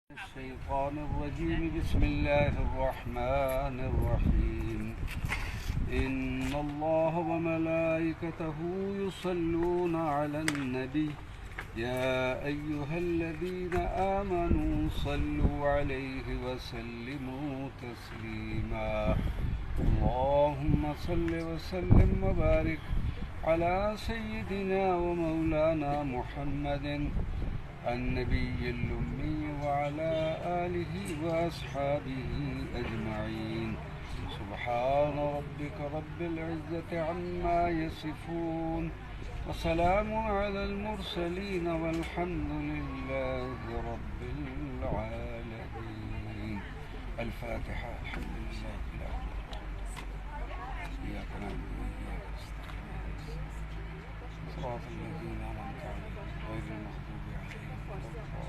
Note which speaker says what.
Speaker 1: الشيطان الرجيم. بسم الله الرحمن الرحيم. إن الله وملائكته يصلون على النبي يا أيها الذين آمنوا صلوا عليه وسلموا تسليما. اللهم صل وسلم وبارك على سيدنا ومولانا محمد النبي الأمي وعلى آله وأصحابه أجمعين. سبحان ربك رب العزة عما يصفون وسلام على المرسلين والحمد لله رب العالمين. الفاتحة. الحمد لله رب العالمين. إياك نعبد وإياك نستعين. صراط الذين أنعمت عليهم غير المغضوب عليهم ولا الضالين.